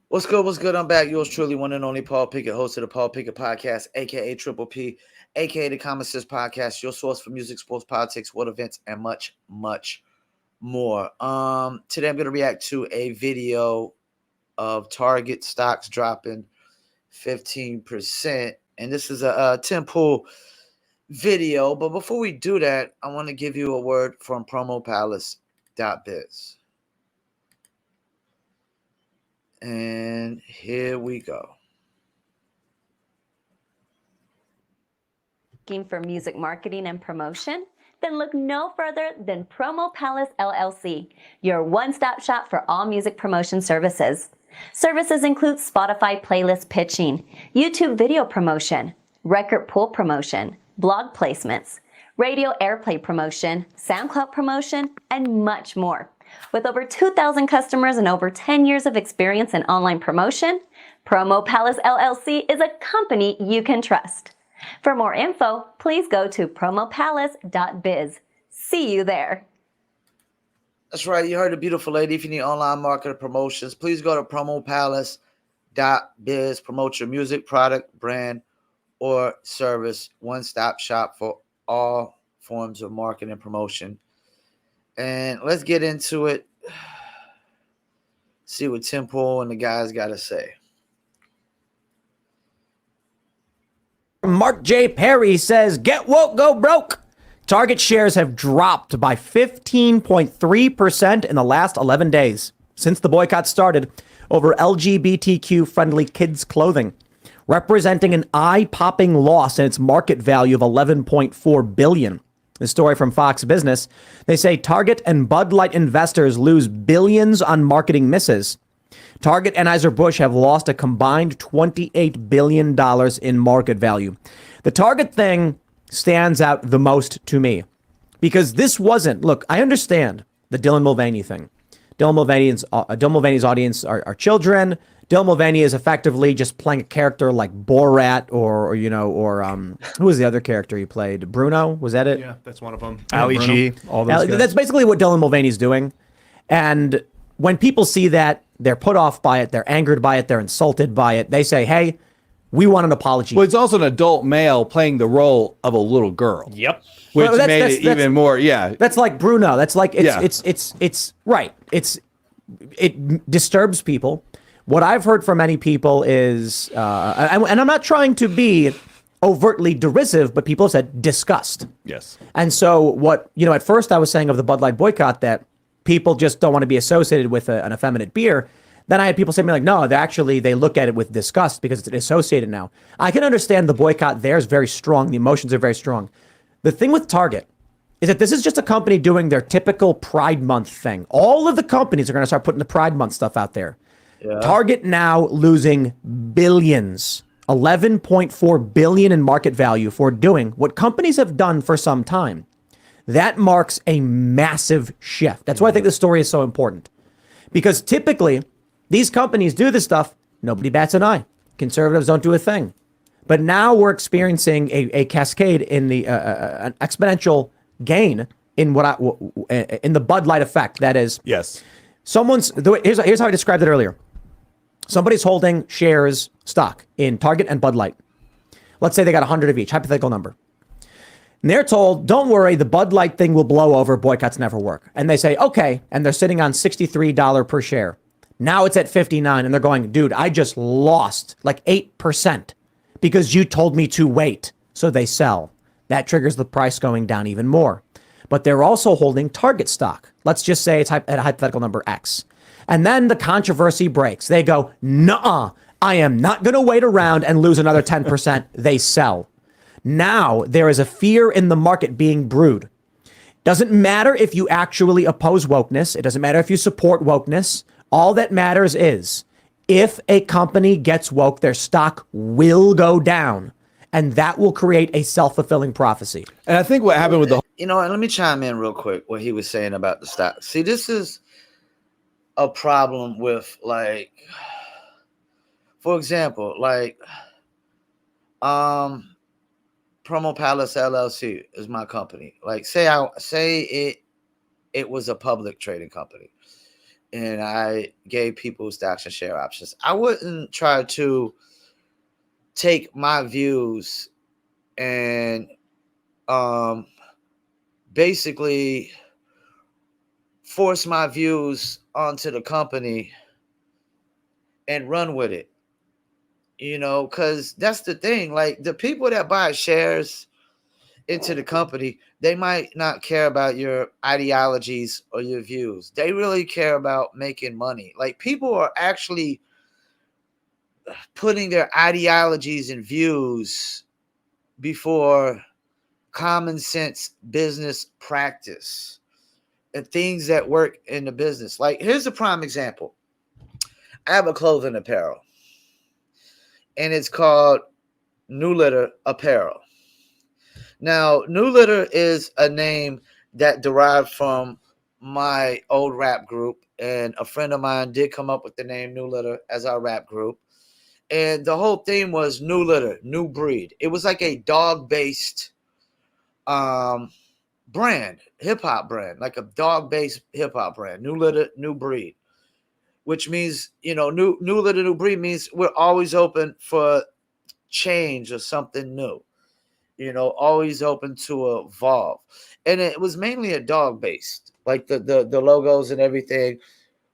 What's good? What's good? I'm back. Yours truly, one and only Paul Pickett, host of the Paul Pickett Podcast, aka Triple P, aka the Common Sense Podcast, your source for music, sports, politics, world events, and much, much more. Today I'm gonna react to a video of Target stocks dropping 15%, and this is a temple video. But before we do that, I want to give you a word from promopalace.biz. And here we go. Looking for music marketing and promotion? Then look no further than Promo Palace LLC, your one-stop shop for all music promotion services. Services include Spotify playlist pitching, YouTube video promotion, record pool promotion, blog placements, radio airplay promotion, SoundCloud promotion, and much more. With over 2,000 customers and over 10 years of experience in online promotion, Promo Palace LLC is a company you can trust. For more info, please go to promopalace.biz. See you there. That's right. You heard a beautiful lady. If you need online marketing promotions, please go to promopalace.biz. Promote your music, product, brand, or service. One-stop shop for all forms of marketing and promotion. And let's get into it. See what Tim Pool and the guys got to say. Mark J. Perry says, get woke, go broke. Target shares have dropped by 15.3% in the last 11 days since the boycott started over LGBTQ-friendly kids' clothing, representing an eye-popping loss in its market value of $11.4 billion. The story from Fox Business, they say Target and Bud Light investors lose billions on marketing misses. Target and Anheuser-Busch have lost a combined $28 billion in market value. The Target thing stands out the most to me because this wasn't, look, I understand the Dylan Mulvaney thing. Dylan Mulvaney's audience are children. Dylan Mulvaney is effectively just playing a character like Borat or who was the other character he played? Bruno? Was that it? Yeah, that's one of them. Ali G. All those guys. That's basically what Dylan Mulvaney's doing. And when people see that, they're put off by it, they're angered by it, they're insulted by it. They say, hey, we want an apology. Well, it's also an adult male playing the role of a little girl. Yep. Which made it even more, yeah. That's like Bruno. That's like, it's right. It disturbs people. What I've heard from many people is, and I'm not trying to be overtly derisive, but people have said disgust. Yes. And so at first I was saying of the Bud Light boycott that people just don't want to be associated with an effeminate beer. Then I had people say to me like, no, they look at it with disgust because it's associated now. I can understand the boycott there is very strong. The emotions are very strong. The thing with Target is that this is just a company doing their typical Pride Month thing. All of the companies are going to start putting the Pride Month stuff out there. Yeah. Target now losing billions, 11.4 billion in market value for doing what companies have done for some time. That marks a massive shift. That's why I think this story is so important. Because typically, these companies do this stuff, nobody bats an eye. Conservatives don't do a thing. But now we're experiencing a cascade in the an exponential gain in in the Bud Light effect. That is, yes. Here's how I described it earlier. Somebody's holding shares stock in Target and Bud Light. Let's say they got 100 of each, hypothetical number. And they're told, don't worry, the Bud Light thing will blow over. Boycotts never work. And they say, okay. And they're sitting on $63 per share. Now it's at 59. And they're going, dude, I just lost like 8% because you told me to wait. So they sell. That triggers the price going down even more. But they're also holding Target stock. Let's just say it's at a hypothetical number X. And then the controversy breaks. They go, nuh-uh, I am not going to wait around and lose another 10%. They sell. Now there is a fear in the market being brewed. Doesn't matter if you actually oppose wokeness. It doesn't matter if you support wokeness. All that matters is if a company gets woke, their stock will go down. And that will create a self-fulfilling prophecy. And I think what happened with the... let me chime in real quick what he was saying about the stock. See, this is a problem with, like, for example, like, Promo Palace LLC is my company. Like, say it was a public trading company. and I gave people stocks and share options. I wouldn't try to take my views and um, basically force my views onto the company and run with it. Because that's the thing. Like the people that buy shares into the company, they might not care about your ideologies or your views. They really care about making money. Like people are actually putting their ideologies and views before common sense business practice and things that work in the business. Like here's a prime example. I have a clothing apparel and it's called New Litter Apparel. Now, New Litter is a name that derived from my old rap group, and a friend of mine did come up with the name New Litter as our rap group. And the whole theme was new litter, new breed. It was like a dog-based um, brand, hip hop brand, like a dog-based hip hop brand. New litter, new breed, which means new litter, new breed means we're always open for change or something new. Always open to evolve. And it was mainly a dog based, like the logos and everything.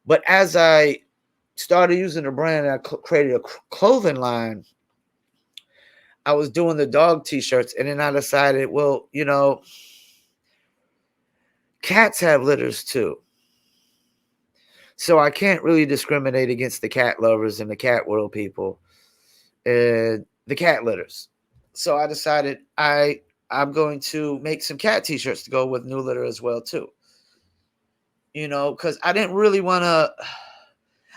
But as I started using the brand and I created a clothing line, I was doing the dog t-shirts, and then I decided, well, cats have litters too. So I can't really discriminate against the cat lovers and the cat world people and the cat litters. So I decided I'm going to make some cat t-shirts to go with New Litter as well too. Because I didn't really want to.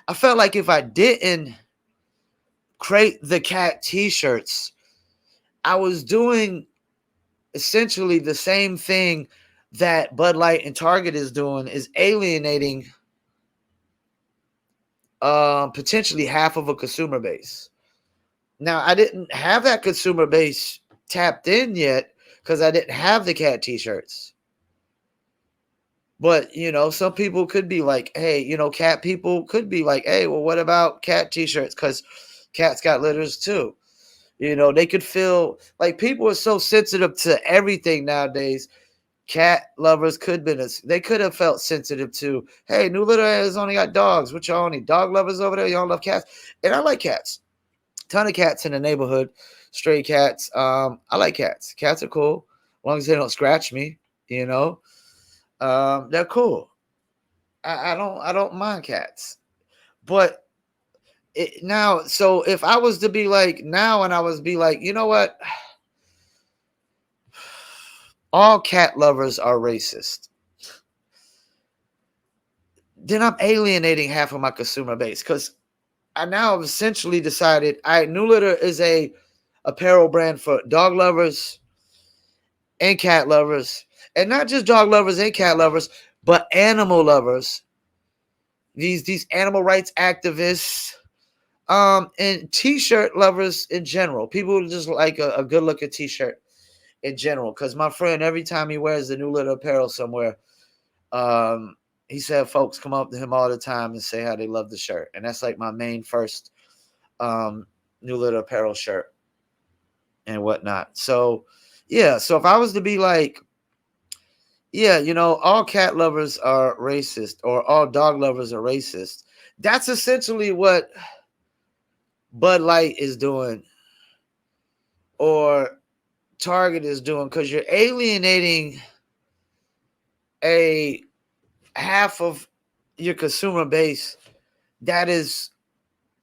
I felt like if I didn't create the cat t-shirts, I was doing essentially the same thing that Bud Light and Target is doing, is alienating potentially half of a consumer base. Now, I didn't have that consumer base tapped in yet because I didn't have the cat t-shirts. But, some people could be like, hey, cat people could be like, hey, well, what about cat t-shirts? Because cats got litters too. They could feel like people are so sensitive to everything nowadays. Cat lovers they could have felt sensitive to, hey, New Litter has only got dogs. What y'all only dog lovers over there? Y'all love cats. And I like cats. Ton of cats in the neighborhood, stray cats. I like cats. Cats are cool as long as they don't scratch me. They're cool. I don't mind cats, but now, so if I was to be like now, and I was be like, you know what, all cat lovers are racist, then I'm alienating half of my consumer base because I now have essentially decided New Litter is a apparel brand for dog lovers and cat lovers, and not just dog lovers and cat lovers, but animal lovers. These animal rights activists, and t-shirt lovers in general. People who just like a good looking t-shirt in general. Because my friend, every time he wears the New Litter apparel somewhere, he said folks come up to him all the time and say how they love the shirt, and that's like my main first New Litter apparel shirt and whatnot. So yeah, so if I was to be like, yeah, all cat lovers are racist or all dog lovers are racist, that's essentially what Bud Light is doing or Target is doing, because you're alienating a half of your consumer base that is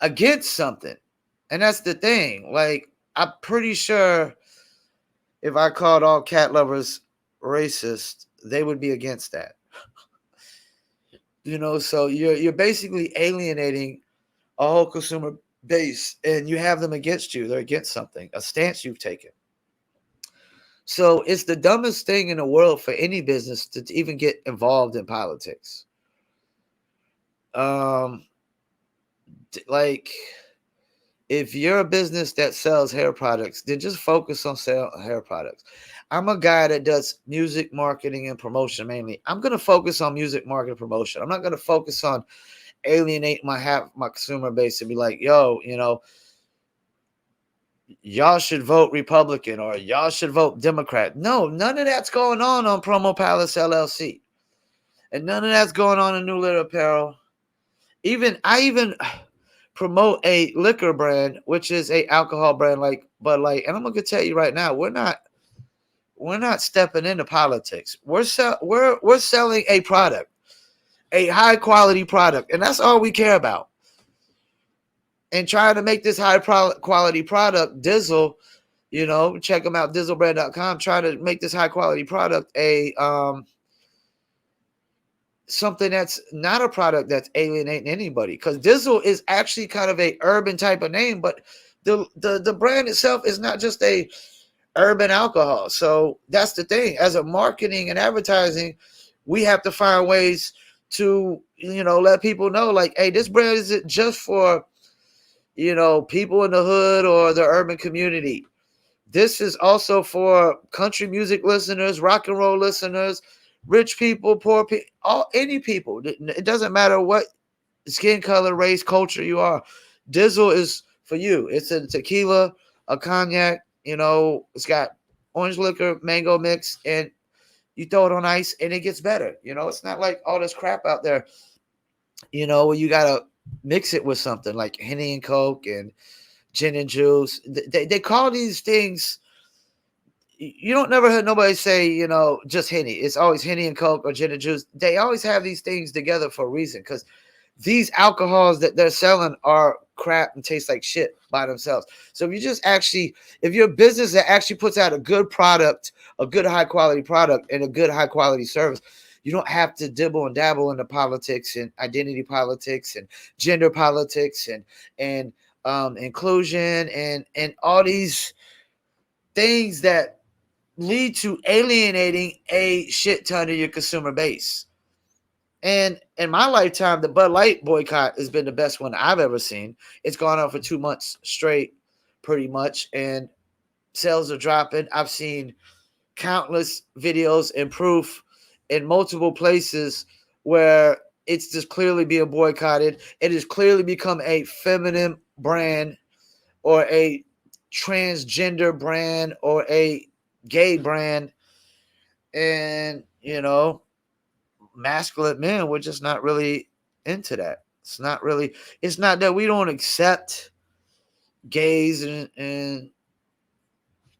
against something. And that's the thing. Like, I'm pretty sure if I called all cat lovers racist, they would be against that. So you're basically alienating a whole consumer base, and you have them against you. They're against something, a stance you've taken. So it's the dumbest thing in the world for any business to even get involved in politics. Like, if you're a business that sells hair products, then just focus on selling hair products. I'm a guy that does music marketing and promotion mainly. I'm going to focus on music marketing promotion. I'm not going to focus on alienate my consumer base and be like, yo, y'all should vote Republican or y'all should vote Democrat. No, none of that's going on Promo Palace LLC. And none of that's going on in New Lit Apparel. I even promote a liquor brand, which is a alcohol brand like Bud Light. And I'm going to tell you right now, we're not stepping into politics. We're selling a product, a high quality product, and that's all we care about. And trying to make this high quality product, Dizzle, check them out, dizzlebrand.com, trying to make this high quality product something that's not a product that's alienating anybody. Because Dizzle is actually kind of a urban type of name, but the brand itself is not just a urban alcohol. So that's the thing. As a marketing and advertising, we have to find ways to, let people know, like, hey, this brand isn't just for, people in the hood or the urban community. This is also for country music listeners, rock and roll listeners, rich people, poor people, any people. It doesn't matter what skin color, race, culture you are. Dizzle is for you. It's a tequila, a cognac, it's got orange liquor, mango mix, and you throw it on ice and it gets better. It's not like all this crap out there, where you got to mix it with something like Henny and Coke and gin and juice. They call these things, you don't never heard nobody say, just Henny. It's always Henny and Coke or gin and juice. They always have these things together for a reason, because these alcohols that they're selling are crap and taste like shit by themselves. So if you're a business that actually puts out a good product, a good high quality product, and a good high quality service, you don't have to dibble and dabble into politics and identity politics and gender politics and inclusion and all these things that lead to alienating a shit ton of your consumer base. And in my lifetime, the Bud Light boycott has been the best one I've ever seen. It's gone on for 2 months straight, pretty much, and sales are dropping. I've seen countless videos and proof in multiple places where it's just clearly being boycotted. It has clearly become a feminine brand or a transgender brand or a gay brand. And, masculine men, we're just not really into that. It's not that we don't accept gays and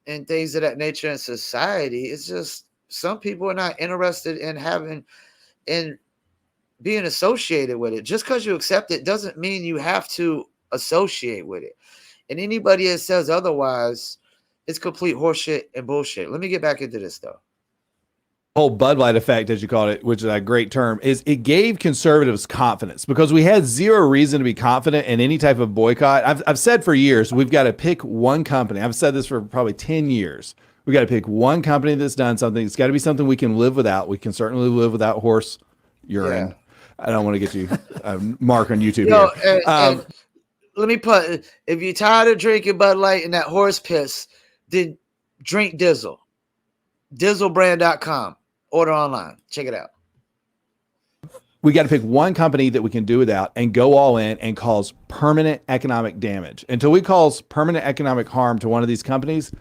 things of that nature in society. It's just some people are not interested in being associated with it. Just because you accept it doesn't mean you have to associate with it. And anybody that says otherwise, it's complete horseshit and bullshit. Let me get back into this though. Whole Bud Light effect, as you called it, which is a great term, is it gave conservatives confidence, because we had zero reason to be confident in any type of boycott. I've said for years, we've got to pick one company. I've said this for probably 10 years. We got to pick one company that's done something. It's got to be something we can live without. We can certainly live without horse urine. Yeah. I don't want to get you Mark on YouTube here. And let me put, if you're tired of drinking Bud Light and that horse piss, then drink Dizzle. Dizzlebrand.com. Order online. Check it out. We got to pick one company that we can do without and go all in and cause permanent economic damage. Until we cause permanent economic harm to one of these companies,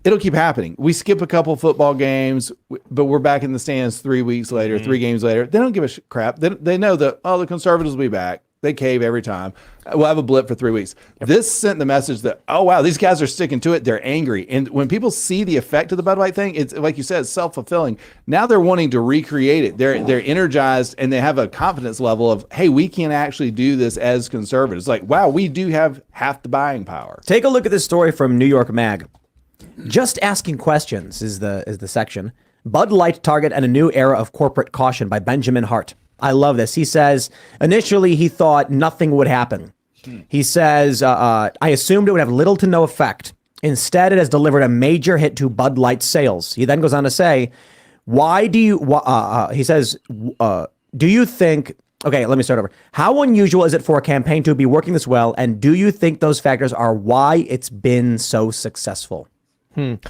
it'll keep happening. We skip a couple football games, but we're back in the stands 3 weeks later, 3 games later. They don't give a crap. They know that, the conservatives will be back. They cave every time. We'll have a blip for 3 weeks. This sent the message that, oh, wow, these guys are sticking to it. They're angry. And when people see the effect of the Bud Light thing, it's like you said, self-fulfilling. Now they're wanting to recreate it. They're energized, and they have a confidence level of, hey, we can actually do this as conservatives. Like, wow, we do have half the buying power. Take a look at this story from New York Mag. Just asking questions is the section. Bud Light target and a new era of corporate caution by Benjamin Hart. I love this. He says, initially he thought nothing would happen. He says, I assumed it would have little to no effect. Instead, it has delivered a major hit to Bud Light sales. He then goes on to say, he says, do you think, okay, let me start over. How unusual is it for a campaign to be working this well? And do you think those factors are why it's been so successful?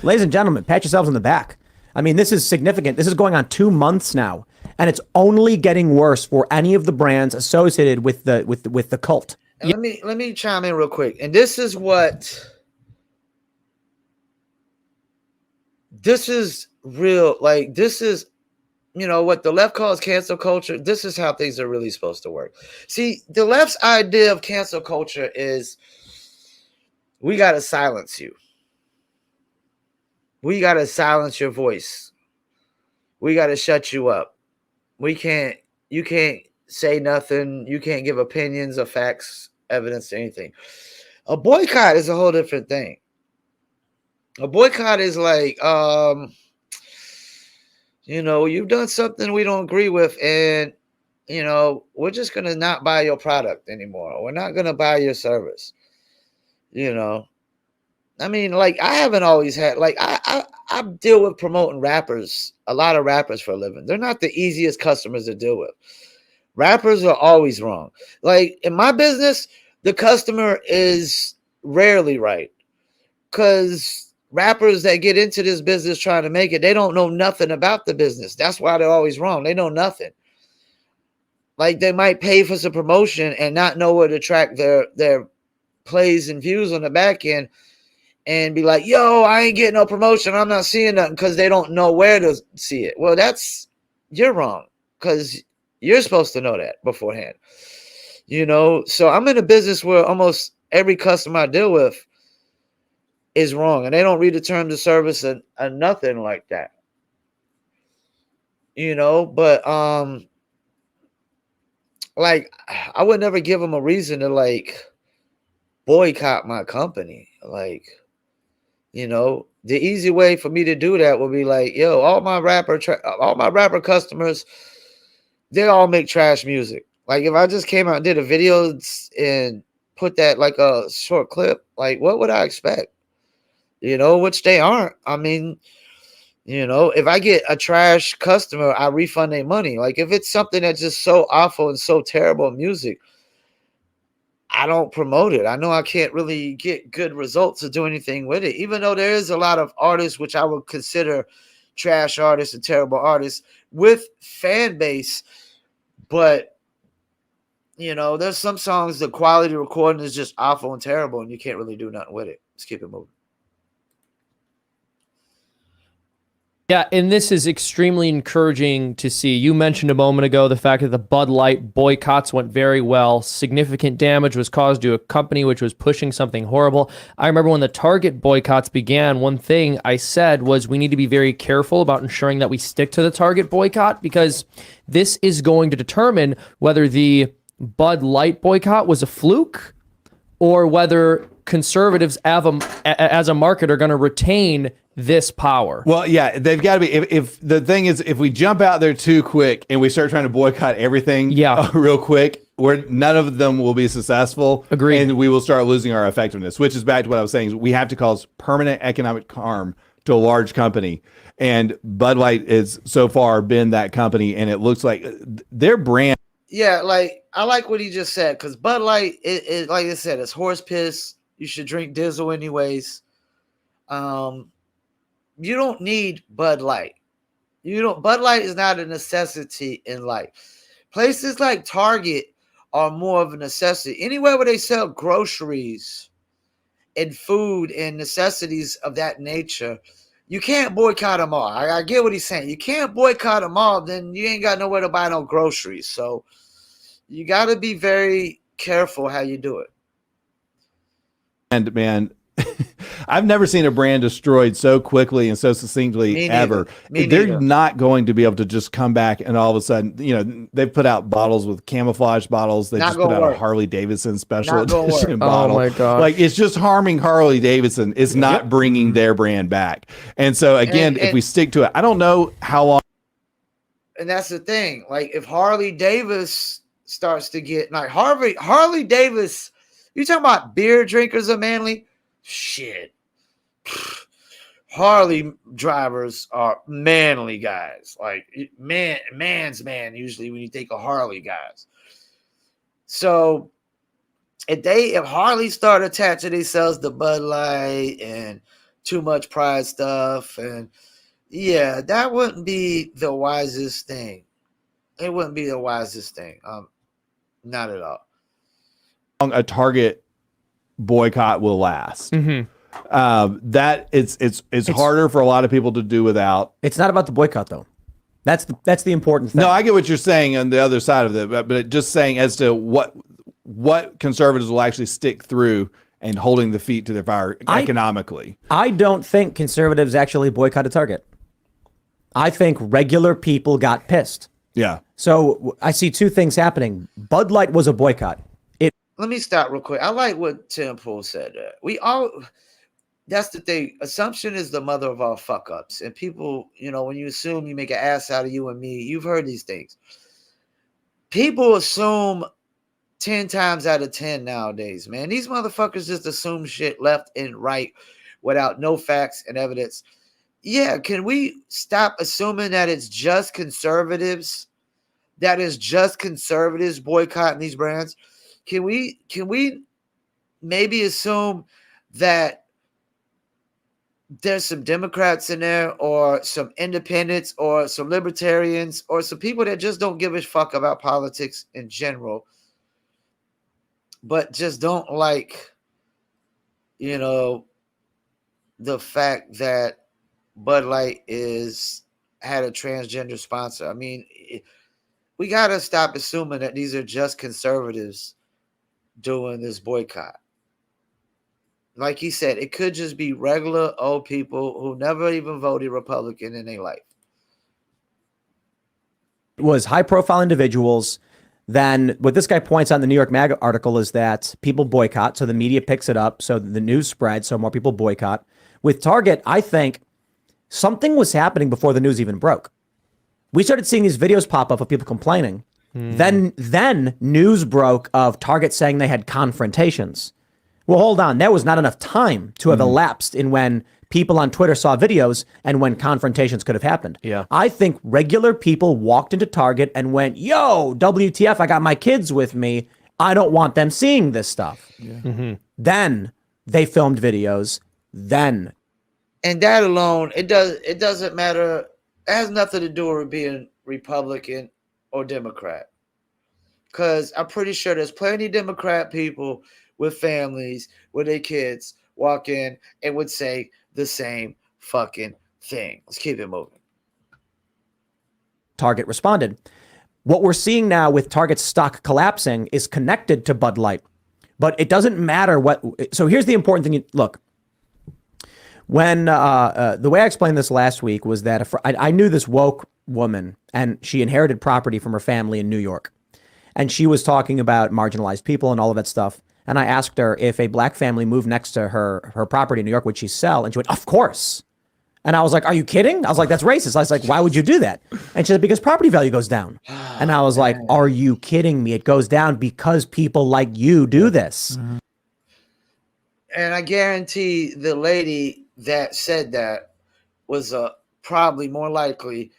Ladies and gentlemen, pat yourselves on the back. I mean, this is significant. This is going on 2 months now, and it's only getting worse for any of the brands associated with the cult. And let me chime in real quick. And this is real. Like, this is, what the left calls cancel culture. This is how things are really supposed to work. See, the left's idea of cancel culture is we got to silence you. We got to silence your voice. We got to shut you up. You can't say nothing. You can't give opinions or facts, evidence, or anything. A boycott is a whole different thing. A boycott is like, you've done something we don't agree with, and, we're just going to not buy your product anymore. We're not going to buy your service. I mean, like, I haven't always had, like, I deal with promoting rappers, a lot of rappers for a living. They're not the easiest customers to deal with. Rappers are always wrong. Like, in my business, the customer is rarely right, because rappers that get into this business trying to make it, they don't know nothing about the business. That's why they're always wrong. They know nothing. Like, they might pay for some promotion and not know where to track their plays and views on the back end, and be like, yo, I ain't getting no promotion. I'm not seeing nothing, because they don't know where to see it. Well, you're wrong, because you're supposed to know that beforehand. So I'm in a business where almost every customer I deal with is wrong, and they don't read the terms of service and nothing like that. But like, I would never give them a reason to, like, boycott my company. Like, the easy way for me to do that would be like, yo, all my rapper customers, they all make trash music. Like, if I just came out and did a video and put that like a short clip, like, what would I expect? Which they aren't. I mean, if I get a trash customer, I refund their money. Like, if it's something that's just so awful and so terrible music, I don't promote it. I know I can't really get good results or do anything with it, even though there is a lot of artists which I would consider trash artists and terrible artists with fan base. But, there's some songs, the quality recording is just awful and terrible, and you can't really do nothing with it. Let's keep it moving. Yeah, and this is extremely encouraging to see. You mentioned a moment ago the fact that the Bud Light boycotts went very well. Significant damage was caused to a company which was pushing something horrible. I remember when the Target boycotts began, one thing I said was we need to be very careful about ensuring that we stick to the Target boycott, because this is going to determine whether the Bud Light boycott was a fluke or whether conservatives as a market are going to retain this power. Well, yeah, they've got to be. If the thing is, if we jump out there too quick and we start trying to boycott everything, real quick, none of them will be successful. Agreed. And we will start losing our effectiveness, which is back to what I was saying. We have to cause permanent economic harm to a large company, and Bud Light has so far been that company, and it looks like their brand. Yeah, like, I like what he just said, because Bud Light, it like I said, it's horse piss. You should drink Dizzle anyways. You don't need Bud Light. Bud Light is not a necessity in life. Places like Target are more of a necessity. Anywhere where they sell groceries and food and necessities of that nature, you can't boycott them all. I get what he's saying. You can't boycott them all, then you ain't got nowhere to buy no groceries. So you got to be very careful how you do it. And man, I've never seen a brand destroyed so quickly and so succinctly ever. They're not going to be able to just come back and all of a sudden, they've put out bottles with camouflage bottles. They just put out a Harley Davidson special edition bottle. Oh my God. Like, it's just harming Harley Davidson. It's not bringing their brand back. And so again, if we stick to it, I don't know how long. And that's the thing. Like, if Harley Davis starts to get, like, Harley Davis, you talking about beer drinkers are manly? Shit. Harley drivers are manly guys. Like, man's man usually when you think of Harley guys. So if Harley start attaching themselves to Bud Light and too much pride stuff. And yeah, that wouldn't be the wisest thing. It wouldn't be the wisest thing. Not at all. A Target boycott will last. That it's harder for a lot of people to do without. It's not about the boycott though. That's the important thing. No, I get what you're saying on the other side of it, but just saying as to what conservatives will actually stick through and holding the feet to their fire economically. I don't think conservatives actually boycotted Target. I think regular people got pissed. Yeah. So I see two things happening. Bud Light was a boycott. Let me stop real quick. I like what Tim Pool said. That's the thing. Assumption is the mother of all fuck ups. And people, when you assume, you make an ass out of you and me. You've heard these things. People assume 10 times out of 10 nowadays, man. These motherfuckers just assume shit left and right without no facts and evidence. Yeah, can we stop assuming that it's just conservatives? That is just conservatives boycotting these brands? Can we maybe assume that there's some Democrats in there, or some independents, or some libertarians, or some people that just don't give a fuck about politics in general, but just don't like, the fact that Bud Light had a transgender sponsor? I mean, we got to stop assuming that these are just conservatives doing this boycott. Like he said, it could just be regular old people who never even voted Republican in their life. It was high profile individuals. Then what this guy points out in the New York Mag article is that people boycott. So the media picks it up. So the news spreads. So more people boycott. With Target, I think something was happening before the news even broke. We started seeing these videos pop up of people complaining. Then news broke of Target saying they had confrontations. Well, hold on. There was not enough time to have elapsed in when people on Twitter saw videos and when confrontations could have happened. Yeah. I think regular people walked into Target and went, yo, WTF, I got my kids with me. I don't want them seeing this stuff. Yeah. Then they filmed videos. Then. And that alone, it doesn't matter. It has nothing to do with being Republican or Democrat. Because I'm pretty sure there's plenty of Democrat people with families, with their kids, walk in and would say the same fucking thing. Let's keep it moving. Target responded. What we're seeing now with Target's stock collapsing is connected to Bud Light. But it doesn't matter what. So here's the important thing. Look, when the way I explained this last week was that I knew this woke woman, and she inherited property from her family in New York. And she was talking about marginalized people and all of that stuff. And I asked her if a black family moved next to her property in New York, would she sell? And she went, of course. And I was like, are you kidding? I was like, that's racist. I was like, why would you do that? And she said, because property value goes down. And I was like, are you kidding me? It goes down because people like you do this. And I guarantee the lady that said that was probably more likely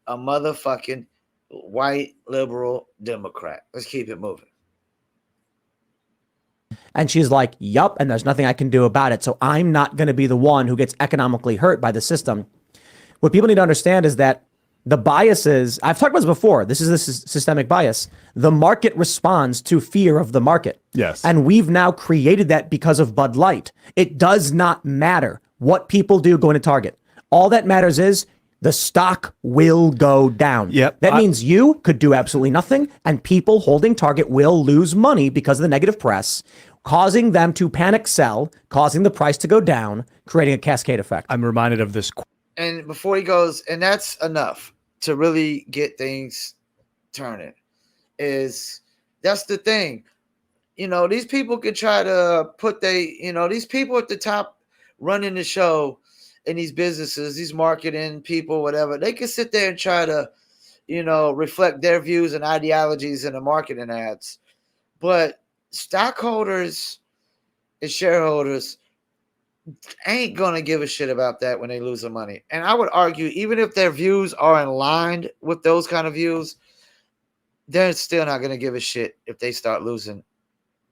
a motherfucking white liberal Democrat. Let's keep it moving. And she's like, yup, and there's nothing I can do about it. So I'm not going to be the one who gets economically hurt by the system. What people need to understand is that the biases, I've talked about this before, this is the systemic bias. The market responds to fear of the market. Yes. And we've now created that because of Bud Light. It does not matter what people do going to Target. All that matters is the stock will go down. Yep. That means you could do absolutely nothing, and people holding Target will lose money because of the negative press, causing them to panic sell, causing the price to go down, creating a cascade effect. I'm reminded of this. And before he goes, and that's enough to really get things turning, that's the thing. These people could try to put these people at the top running the show in these businesses, these marketing people, whatever, they can sit there and try to, reflect their views and ideologies in the marketing ads. But stockholders and shareholders ain't going to give a shit about that when they lose their money. And I would argue, even if their views are in line with those kind of views, they're still not going to give a shit if they start losing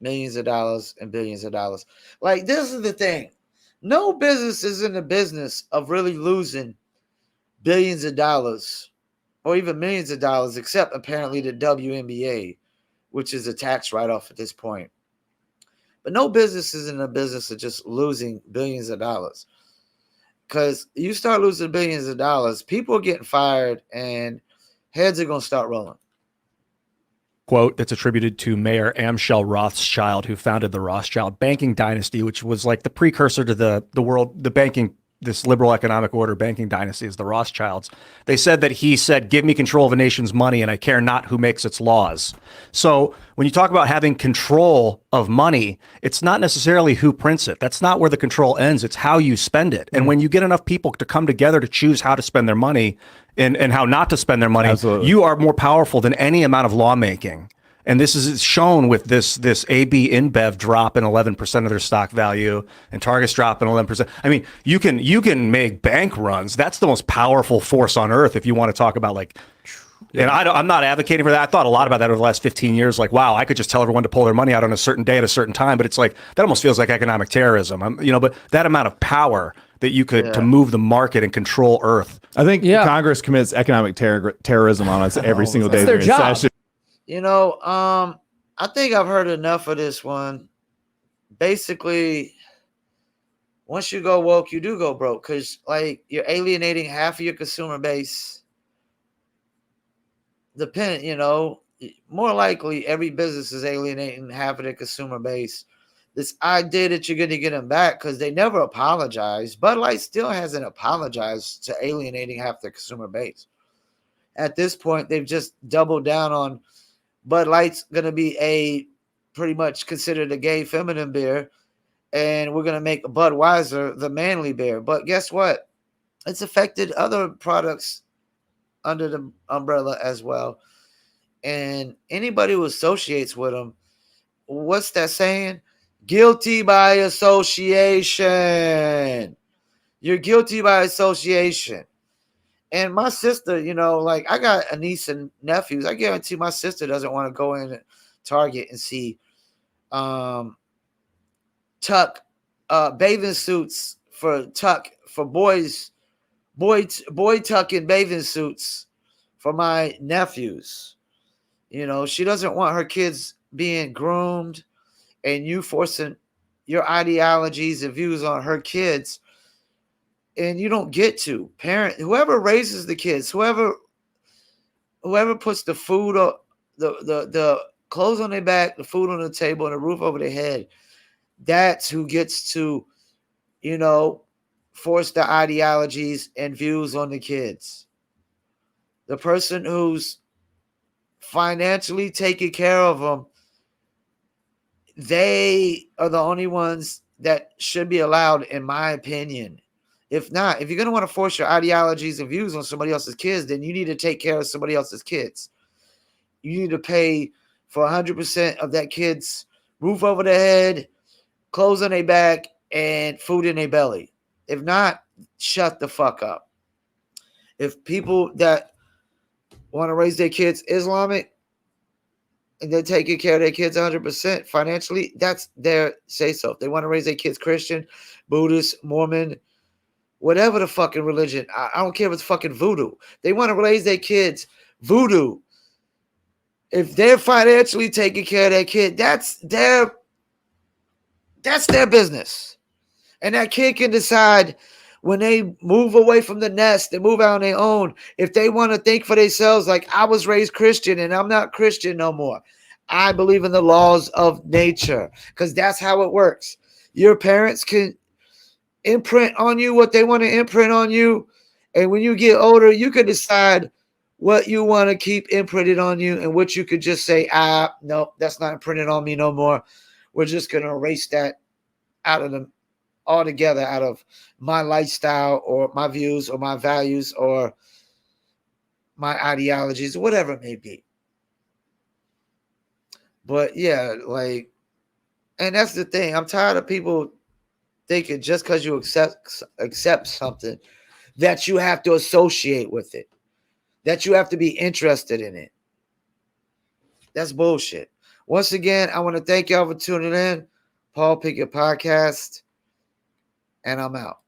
millions of dollars and billions of dollars. Like, this is the thing. No business is in the business of really losing billions of dollars or even millions of dollars, except apparently the WNBA, which is a tax write-off at this point. But no business is in the business of just losing billions of dollars. Because you start losing billions of dollars, people are getting fired and heads are going to start rolling. Quote that's attributed to Mayor Amschel Rothschild, who founded the Rothschild banking dynasty, which was like the precursor to the banking, this liberal economic order banking dynasty is the Rothschilds. They said that he said, give me control of a nation's money and I care not who makes its laws. So when you talk about having control of money, it's not necessarily who prints it. That's not where the control ends. It's how you spend it. And when you get enough people to come together to choose how to spend their money and how not to spend their money, Absolutely. you are more powerful than any amount of lawmaking. And this is shown with this AB InBev drop in 11% of their stock value and Target's drop in 11%. I mean, you can make bank runs. That's the most powerful force on earth if you want to talk about like. And I'm not advocating for that. I thought a lot about that over the last 15 years. Like, wow, I could just tell everyone to pull their money out on a certain day at a certain time. But it's like that almost feels like economic terrorism. But that amount of power that you could to move the market and control Earth. I think Congress commits economic terrorism on us every single day. That's their job. Session. I think I've heard enough of this one. Basically, once you go woke, you do go broke because, like, you're alienating half of your consumer base. More likely every business is alienating half of their consumer base. This idea that you're going to get them back because they never apologized. Bud Light still hasn't apologized to alienating half their consumer base. At this point, they've just doubled down on Bud Light's going to be pretty much considered a gay feminine beer, and we're going to make Budweiser the manly beer. But guess what? It's affected other products under the umbrella as well. And anybody who associates with them, what's that saying? Guilty by association. You're guilty by association. And my sister, I got a niece and nephews. I guarantee my sister doesn't want to go in Target and see tuck bathing suits for boys, boy tucking bathing suits for my nephews. She doesn't want her kids being groomed and you forcing your ideologies and views on her kids. And you don't get to whoever raises the kids, whoever puts the food up, the clothes on their back, the food on the table, and the roof over their head. That's who gets to, force the ideologies and views on the kids. The person who's financially taking care of them, they are the only ones that should be allowed, in my opinion. If not, if you're going to want to force your ideologies and views on somebody else's kids, then you need to take care of somebody else's kids. You need to pay for 100% of that kid's roof over their head, clothes on their back, and food in their belly. If not, shut the fuck up. If people that want to raise their kids Islamic and they're taking care of their kids 100% financially, that's their say-so. If they want to raise their kids Christian, Buddhist, Mormon, whatever the fucking religion, I don't care if it's fucking voodoo. They want to raise their kids voodoo. If they're financially taking care of their kid, that's their business. And that kid can decide when they move away from the nest and move out on their own, if they want to think for themselves, like, I was raised Christian and I'm not Christian no more. I believe in the laws of nature because that's how it works. Your parents can imprint on you what they want to imprint on you. And when you get older, you can decide what you want to keep imprinted on you and what you could just say, no, that's not imprinted on me no more. We're just going to erase that out of them altogether, out of my lifestyle or my views or my values or my ideologies, whatever it may be. But yeah, and that's the thing. I'm tired of people thinking just because you accept something that you have to associate with it, that you have to be interested in it. That's bullshit. Once again, I want to thank y'all for tuning in. Paul Pickett Podcast. and I'm out.